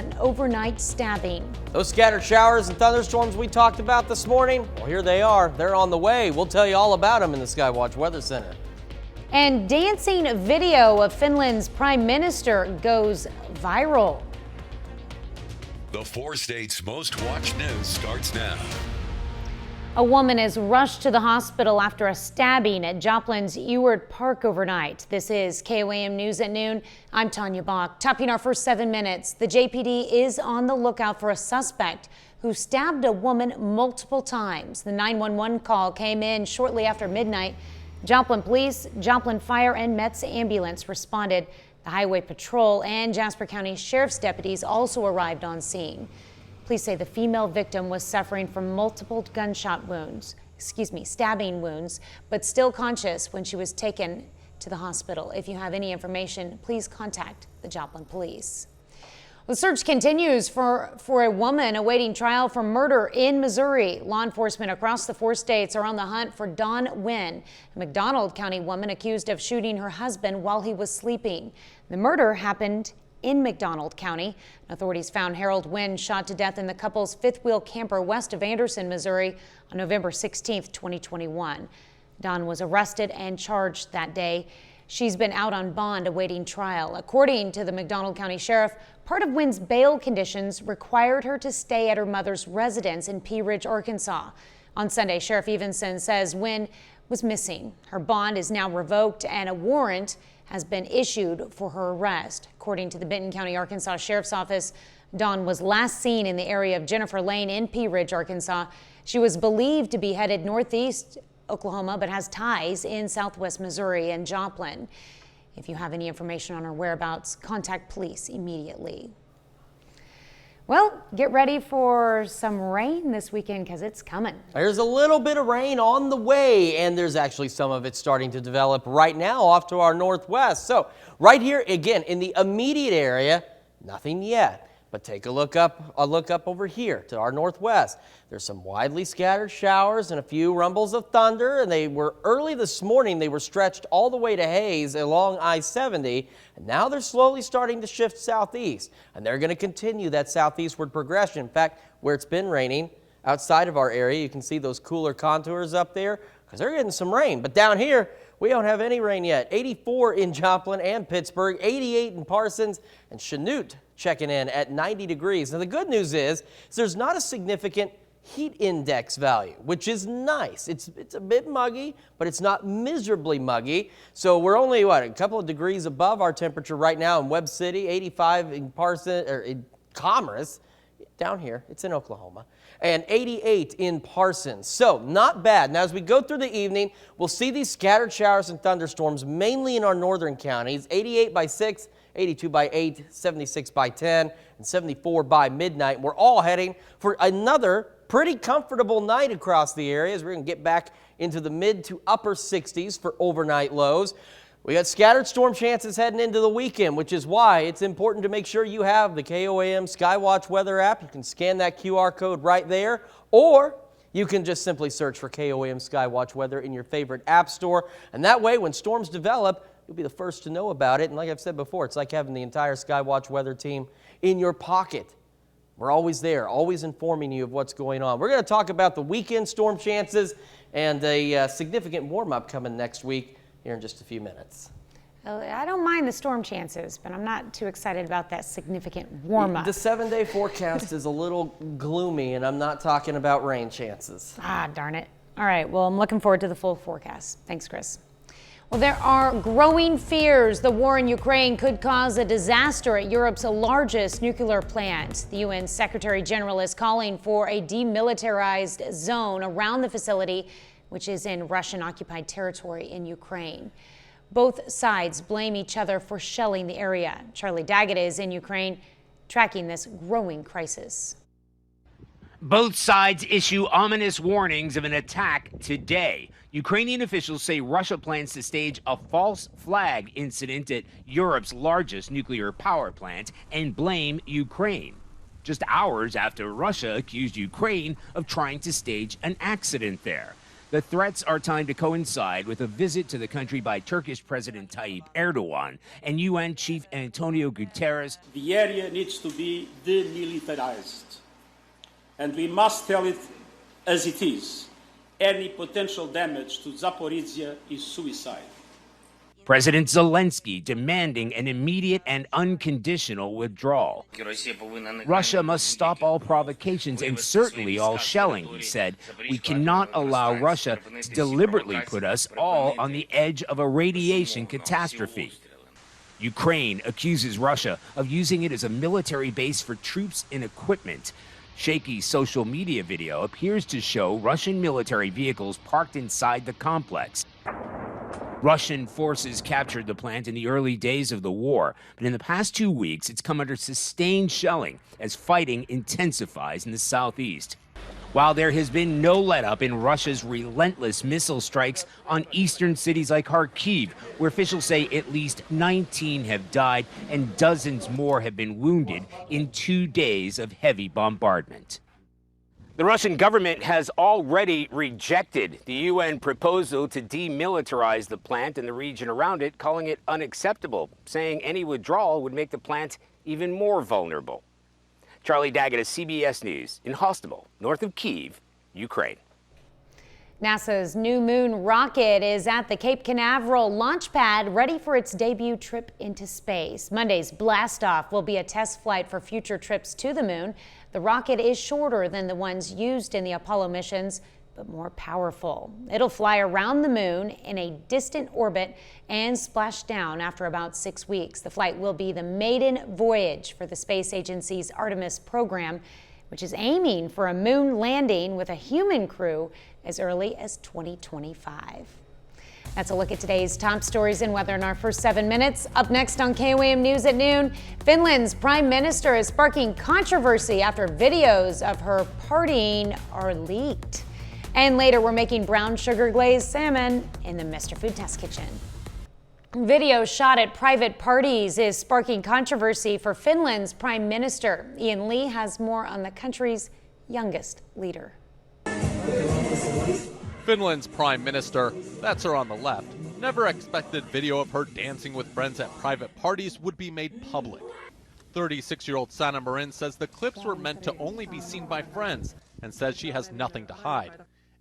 An overnight stabbing. Those scattered showers and thunderstorms we talked about this morning, well, here they are. They're on the way. We'll tell you all about them in the Skywatch Weather Center. And dancing video of Finland's prime minister goes viral. The 4 states' most watched news starts now. A woman is rushed to the hospital after a stabbing at Joplin's Ewart Park overnight. This is KOAM News at noon. I'm Tanya Bach. Topping our first 7 minutes, the JPD is on the lookout for a suspect who stabbed a woman multiple times. The 911 call came in shortly after midnight. Joplin Police, Joplin Fire, and Met's ambulance responded. The Highway Patrol and Jasper County Sheriff's deputies also arrived on scene. Police say the female victim was suffering from multiple stabbing wounds, but still conscious when she was taken to the hospital. If you have any information, please contact the Joplin Police. The search continues for a woman awaiting trial for murder in Missouri. Law enforcement across the 4 states are on the hunt for Dawn Wynn, a McDonald County woman accused of shooting her husband while he was sleeping. The murder happened in McDonald County. Authorities found Harold Wynn shot to death in the couple's fifth-wheel camper west of Anderson, Missouri on November 16, 2021. Dawn was arrested and charged that day. She's been out on bond awaiting trial. According to the McDonald County Sheriff, part of Wynn's bail conditions required her to stay at her mother's residence in Pea Ridge, Arkansas. On Sunday, Sheriff Evenson says Wynn was missing. Her bond is now revoked and a warrant has been issued for her arrest. According to the Benton County, Arkansas Sheriff's Office, Dawn was last seen in the area of Jennifer Lane in Pea Ridge, Arkansas. She was believed to be headed northeast Oklahoma, but has ties in southwest Missouri and Joplin. If you have any information on her whereabouts, contact police immediately. Well, get ready for some rain this weekend because it's coming. There's a little bit of rain on the way, and there's actually some of it starting to develop right now off to our northwest. So right here, again, in the immediate area, nothing yet. But take a look up over here to our northwest. There's some widely scattered showers and a few rumbles of thunder, and they were early this morning. They were stretched all the way to Hayes along I-70, and now they're slowly starting to shift southeast, and they're going to continue that southeastward progression. In fact, where it's been raining outside of our area, you can see those cooler contours up there because they're getting some rain. But down here, we don't have any rain yet. 84 in Joplin and Pittsburgh, 88 in Parsons, and Chanute checking in at 90 degrees. Now, the good news is there's not a significant heat index value, which is nice. It's a bit muggy, but it's not miserably muggy. So we're only, a couple of degrees above our temperature right now in Webb City, 85 in Parsons, or in Commerce. Down here, it's in Oklahoma, and 88 in Parsons. So not bad. Now, as we go through the evening, we'll see these scattered showers and thunderstorms mainly in our northern counties. 88 by 6, 82 by 8, 76 by 10, and 74 by midnight. We're all heading for another pretty comfortable night across the areas. We're going to get back into the mid to upper 60s for overnight lows. We got scattered storm chances heading into the weekend, which is why it's important to make sure you have the KOAM Skywatch weather app. You can scan that QR code right there, or you can just simply search for KOAM Skywatch weather in your favorite app store. And that way, when storms develop, you'll be the first to know about it. And like I've said before, it's like having the entire Skywatch weather team in your pocket. We're always there, always informing you of what's going on. We're going to talk about the weekend storm chances and a significant warm-up coming next week here in just a few minutes. I don't mind the storm chances, but I'm not too excited about that significant warm-up. The 7-day forecast is a little gloomy, and I'm not talking about rain chances. Ah, darn it. All right, well, I'm looking forward to the full forecast. Thanks, Chris. Well, there are growing fears the war in Ukraine could cause a disaster at Europe's largest nuclear plant. The UN Secretary General is calling for a demilitarized zone around the facility, which is in Russian-occupied territory in Ukraine. Both sides blame each other for shelling the area. Charlie Daggett is in Ukraine, tracking this growing crisis. Both sides issue ominous warnings of an attack today. Ukrainian officials say Russia plans to stage a false flag incident at Europe's largest nuclear power plant and blame Ukraine, just hours after Russia accused Ukraine of trying to stage an accident there. The threats are timed to coincide with a visit to the country by Turkish President Tayyip Erdogan and UN Chief Antonio Guterres. The area needs to be demilitarized, and we must tell it as it is. Any potential damage to Zaporizhia is suicide. President Zelensky demanding an immediate and unconditional withdrawal. Russia must stop all provocations and certainly all shelling, he said. We cannot allow Russia to deliberately put us all on the edge of a radiation catastrophe. Ukraine accuses Russia of using it as a military base for troops and equipment. Shaky social media video appears to show Russian military vehicles parked inside the complex. Russian forces captured the plant in the early days of the war, but in the past 2 weeks, it's come under sustained shelling as fighting intensifies in the southeast. While there has been no let-up in Russia's relentless missile strikes on eastern cities like Kharkiv, where officials say at least 19 have died and dozens more have been wounded in 2 days of heavy bombardment. The Russian government has already rejected the UN proposal to demilitarize the plant and the region around it, calling it unacceptable, saying any withdrawal would make the plant even more vulnerable. Charlie Daggett of CBS News in Hostomel, north of Kyiv, Ukraine. NASA's new moon rocket is at the Cape Canaveral launch pad, ready for its debut trip into space. Monday's blastoff will be a test flight for future trips to the moon. The rocket is shorter than the ones used in the Apollo missions, but more powerful. It'll fly around the moon in a distant orbit and splash down after about 6 weeks. The flight will be the maiden voyage for the space agency's Artemis program, which is aiming for a moon landing with a human crew as early as 2025. That's a look at today's top stories and weather in our first 7 minutes. Up next on KOAM News at noon, Finland's prime minister is sparking controversy after videos of her partying are leaked. And later, we're making brown sugar glazed salmon in the Mr. Food Test Kitchen. Video shot at private parties is sparking controversy for Finland's prime minister. Ian Lee has more on the country's youngest leader. Finland's prime minister, that's her on the left, never expected video of her dancing with friends at private parties would be made public. 36-year-old Sanna Marin says the clips were meant to only be seen by friends and says she has nothing to hide.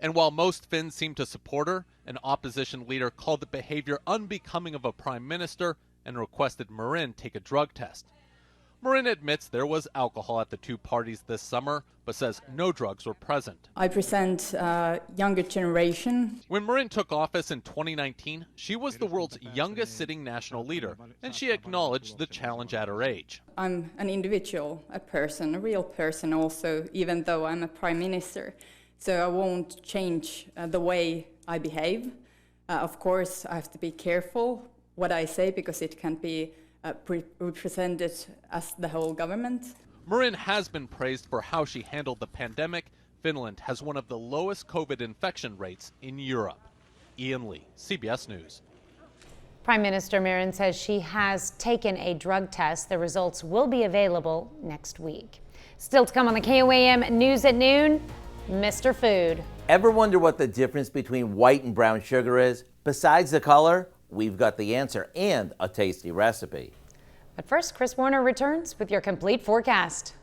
And while most Finns seem to support her, an opposition leader called the behavior unbecoming of a prime minister and requested Marin take a drug test. Marin admits there was alcohol at the two parties this summer, but says no drugs were present. I present younger generation. When Marin took office in 2019, she was the world's youngest sitting national leader, and she acknowledged the challenge at her age. I'm an individual, a person, a real person also, even though I'm a prime minister. So I won't change the way I behave. Of course, I have to be careful what I say because it can be represented as the whole government. Marin has been praised for how she handled the pandemic. Finland has one of the lowest COVID infection rates in Europe. Ian Lee, CBS News. Prime Minister Marin says she has taken a drug test. The results will be available next week. Still to come on the KOAM News at noon, Mr. Food. Ever wonder what the difference between white and brown sugar is? Besides the color, we've got the answer and a tasty recipe. But first, Chris Warner returns with your complete forecast.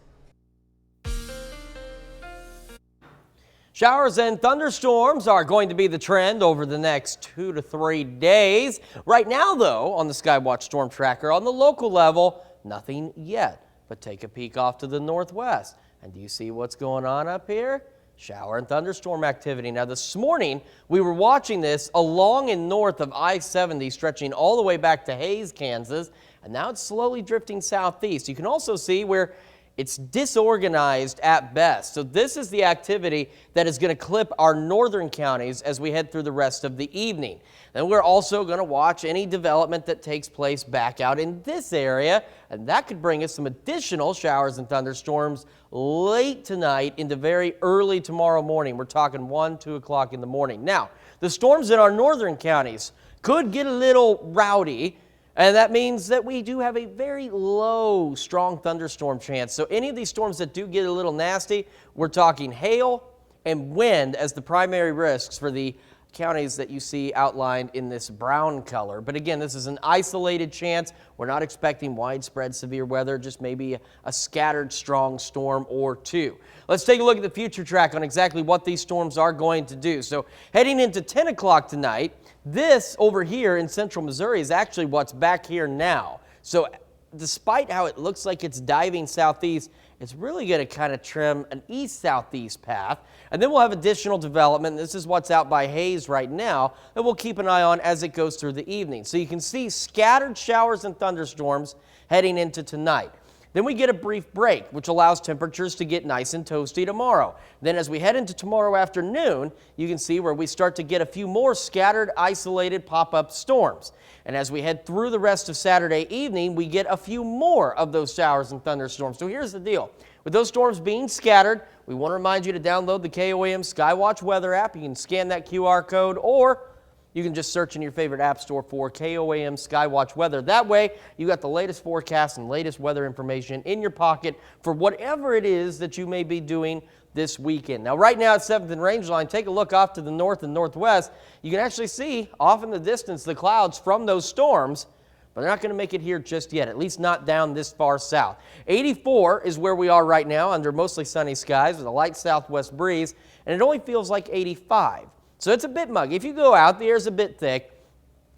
Showers and thunderstorms are going to be the trend over the next 2 to 3 days. Right now, though, on the Skywatch Storm Tracker, on the local level, nothing yet. But take a peek off to the northwest. And do you see what's going on up here? Shower and thunderstorm activity. Now, this morning, we were watching this along and north of I-70, stretching all the way back to Hays, Kansas, and now it's slowly drifting southeast. You can also see where it's disorganized at best. So this is the activity that is going to clip our northern counties as we head through the rest of the evening. Then we're also going to watch any development that takes place back out in this area, and that could bring us some additional showers and thunderstorms late tonight into very early tomorrow morning. We're talking 1, 2 o'clock in the morning. Now, the storms in our northern counties could get a little rowdy, and that means that we do have a very low, strong thunderstorm chance. So any of these storms that do get a little nasty, we're talking hail and wind as the primary risks for the counties that you see outlined in this brown color. But again, this is an isolated chance. We're not expecting widespread severe weather, just maybe a scattered strong storm or two. Let's take a look at the future track on exactly what these storms are going to do. So heading into 10 o'clock tonight, this over here in central Missouri is actually what's back here now. So despite how it looks like it's diving southeast, it's really going to kind of trim an east-southeast path. And then we'll have additional development. This is what's out by Hayes right now that we'll keep an eye on as it goes through the evening. So you can see scattered showers and thunderstorms heading into tonight. Then we get a brief break, which allows temperatures to get nice and toasty tomorrow. Then as we head into tomorrow afternoon, you can see where we start to get a few more scattered, isolated pop-up storms. And as we head through the rest of Saturday evening, we get a few more of those showers and thunderstorms. So here's the deal. With those storms being scattered, we want to remind you to download the KOAM Skywatch weather app. You can scan that QR code, or you can just search in your favorite app store for KOAM Skywatch weather. That way, you got the latest forecast and latest weather information in your pocket for whatever it is that you may be doing this weekend. Now, right now at 7th and Rangeline, take a look off to the north and northwest. You can actually see off in the distance the clouds from those storms, but they're not going to make it here just yet, at least not down this far south. 84 is where we are right now under mostly sunny skies with a light southwest breeze, and it only feels like 85. So it's a bit muggy. If you go out, the air's a bit thick,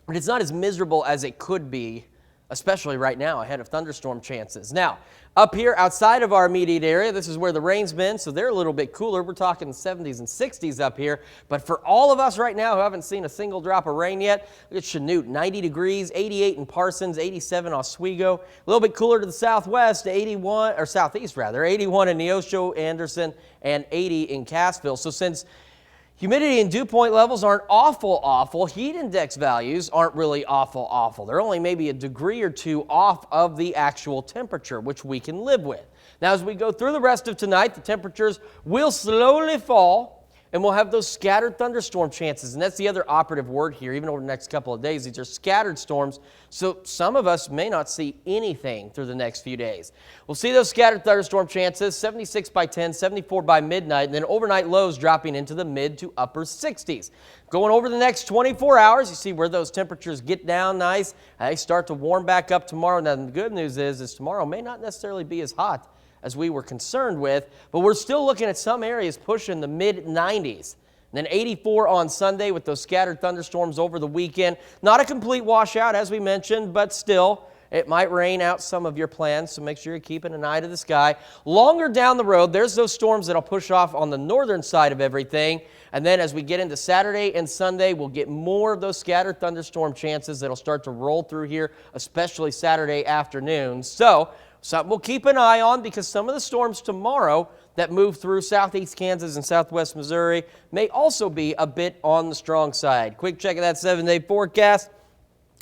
but it's not as miserable as it could be, especially right now ahead of thunderstorm chances. Now, up here outside of our immediate area, this is where the rain's been, so they're a little bit cooler. We're talking 70s and 60s up here. But for all of us right now who haven't seen a single drop of rain yet, look at Chanute, 90 degrees, 88 in Parsons, 87 Oswego. A little bit cooler to the southwest, 81, or southeast rather, 81 in Neosho, Anderson, and 80 in Cassville. So since humidity and dew point levels aren't awful, heat index values aren't really awful. They're only maybe a degree or two off of the actual temperature, which we can live with. Now, as we go through the rest of tonight, the temperatures will slowly fall, and we'll have those scattered thunderstorm chances. And that's the other operative word here, even over the next couple of days. These are scattered storms, so some of us may not see anything through the next few days. We'll see those scattered thunderstorm chances, 76 by 10, 74 by midnight, and then overnight lows dropping into the mid to upper 60s. Going over the next 24 hours, you see where those temperatures get down nice. They start to warm back up tomorrow. Now, the good news is tomorrow may not necessarily be as hot as we were concerned with, but we're still looking at some areas pushing the mid-90s. And then 84 on Sunday with those scattered thunderstorms over the weekend. Not a complete washout, as we mentioned, but still, it might rain out some of your plans, so make sure you're keeping an eye to the sky. Longer down the road, there's those storms that'll push off on the northern side of everything. And then as we get into Saturday and Sunday, we'll get more of those scattered thunderstorm chances that'll start to roll through here, especially Saturday afternoon. So something we'll keep an eye on, because some of the storms tomorrow that move through southeast Kansas and southwest Missouri may also be a bit on the strong side. Quick check of that 7-day forecast.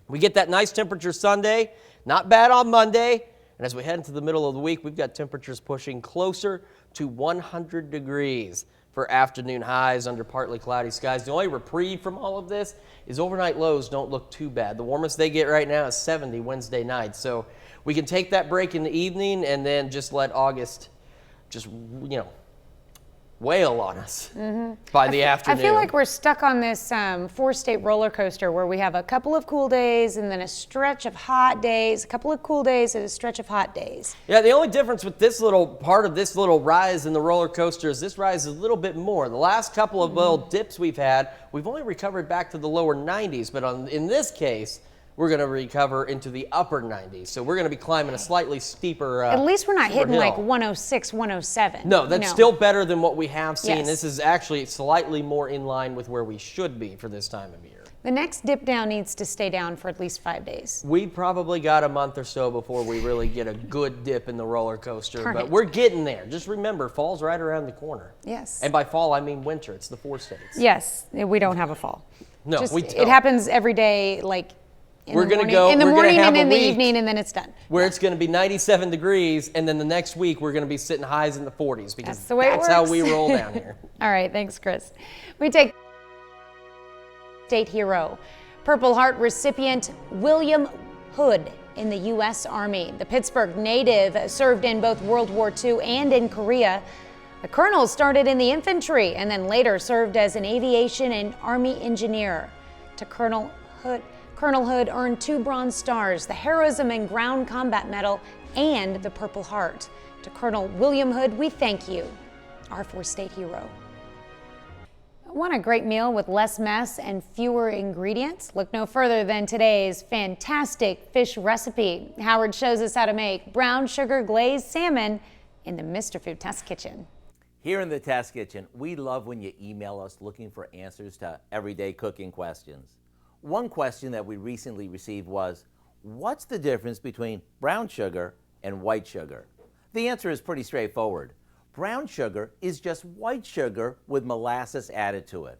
We get that nice temperature Sunday, not bad on Monday. And as we head into the middle of the week, we've got temperatures pushing closer to 100 degrees for afternoon highs under partly cloudy skies. The only reprieve from all of this is overnight lows don't look too bad. The warmest they get right now is 70 Wednesday night. So we can take that break in the evening and then just let August just, wail on us by the afternoon. I feel like we're stuck on this four-state roller coaster where we have a couple of cool days and then a stretch of hot days, a couple of cool days and a stretch of hot days. Yeah, the only difference with this little part of this little rise in the roller coaster is this rise is a little bit more. The last couple of little dips we've had, we've only recovered back to the lower 90s, but in this case, we're going to recover into the upper 90s. So we're going to be climbing a slightly steeper At least we're not hitting hill. like 106, 107. No, that's still better than what we have seen. Yes. This is actually slightly more in line with where we should be for this time of year. The next dip down needs to stay down for at least 5 days. We probably got a month or so before we really get a good dip in the roller coaster, Darn but it. we're getting there. Just remember, fall's right around the corner. Yes. And by fall, I mean winter. It's the 4 states. Yes, we don't have a fall. No, Just, we don't. It happens every day, like in We're the gonna morning, go- in the we're gonna morning have and a in the week evening, and then it's done. Where it's going to be 97 degrees, and then the next week we're going to be sitting highs in the 40s, because That's the way it that's how works. we roll down here. All right, thanks, Chris. We take state hero, Purple Heart recipient William Hood in the U.S. Army. The Pittsburgh native served in both World War II and in Korea. The colonel started in the infantry and then later served as an aviation and Army engineer. To Colonel Hood earned 2 Bronze Stars, the Heroism and Ground Combat Medal, and the Purple Heart. To Colonel William Hood, we thank you, our 4-state hero. Want a great meal with less mess and fewer ingredients? Look no further than today's fantastic fish recipe. Howard shows us how to make brown sugar glazed salmon in the Mr. Food Test Kitchen. Here in the Test Kitchen, we love when you email us looking for answers to everyday cooking questions. One question that we recently received was, what's the difference between brown sugar and white sugar? The answer is pretty straightforward. Brown sugar is just white sugar with molasses added to it.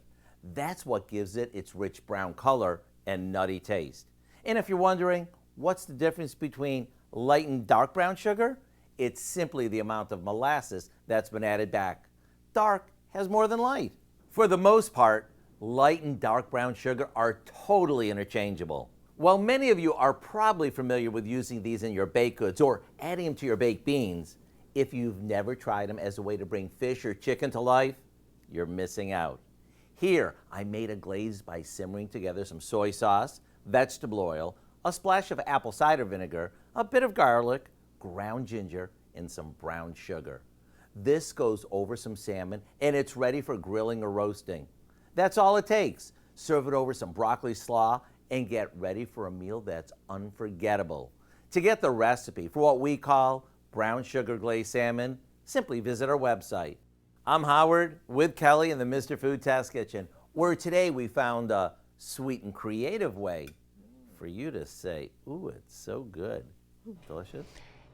That's what gives it its rich brown color and nutty taste. And if you're wondering, what's the difference between light and dark brown sugar? It's simply the amount of molasses that's been added back. Dark has more than light. For the most part, light and dark brown sugar are totally interchangeable. While many of you are probably familiar with using these in your baked goods or adding them to your baked beans, if you've never tried them as a way to bring fish or chicken to life, you're missing out. Here, I made a glaze by simmering together some soy sauce, vegetable oil, a splash of apple cider vinegar, a bit of garlic, ground ginger, and some brown sugar. This goes over some salmon and it's ready for grilling or roasting. That's all it takes. Serve it over some broccoli slaw and get ready for a meal that's unforgettable. To get the recipe for what we call brown sugar glazed salmon, simply visit our website. I'm Howard with Kelly in the Mr. Food Test Kitchen, where today we found a sweet and creative way for you to say, ooh, it's so good. Delicious.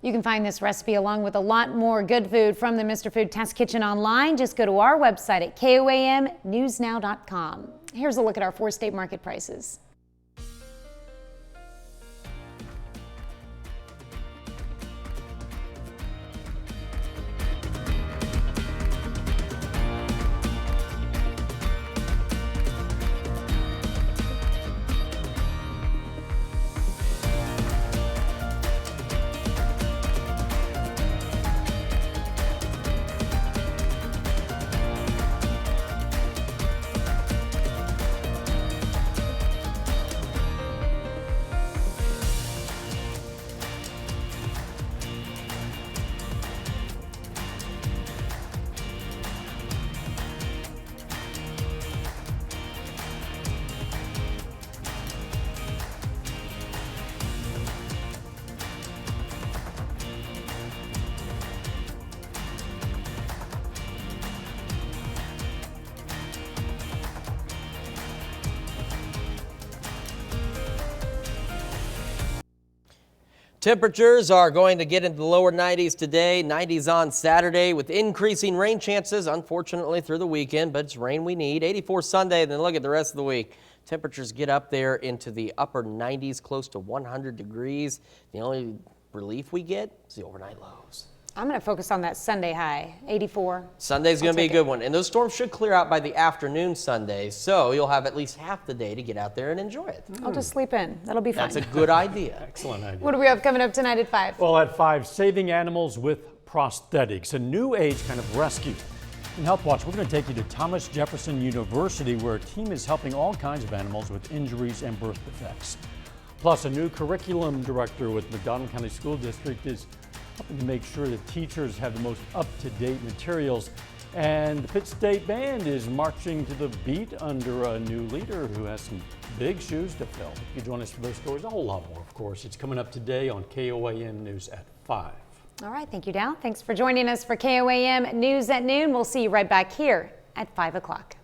You can find this recipe along with a lot more good food from the Mr. Food Test Kitchen online. Just go to our website at KOAMnewsnow.com. Here's a look at our 4-state market prices. Temperatures are going to get into the lower 90s today, 90s on Saturday with increasing rain chances, unfortunately, through the weekend, but it's rain we need. 84 Sunday, then look at the rest of the week. Temperatures get up there into the upper 90s, close to 100 degrees. The only relief we get is the overnight lows. I'm going to focus on that Sunday high, 84. Sunday's going to be a good one, and those storms should clear out by the afternoon Sunday, so you'll have at least half the day to get out there and enjoy it. I'll just sleep in. That'll be fun. That's a good idea. Excellent idea. What do we have coming up tonight at 5? Well, at 5, saving animals with prosthetics, a new age kind of rescue. In Health Watch, we're going to take you to Thomas Jefferson University, where a team is helping all kinds of animals with injuries and birth defects. Plus, a new curriculum director with McDonald County School District is helping to make sure that teachers have the most up-to-date materials. And the Pitt State Band is marching to the beat under a new leader who has some big shoes to fill. You can join us for those stories, a whole lot more, of course. It's coming up today on KOAM News at 5. All right, thank you, Dal. Thanks for joining us for KOAM News at noon. We'll see you right back here at 5 o'clock.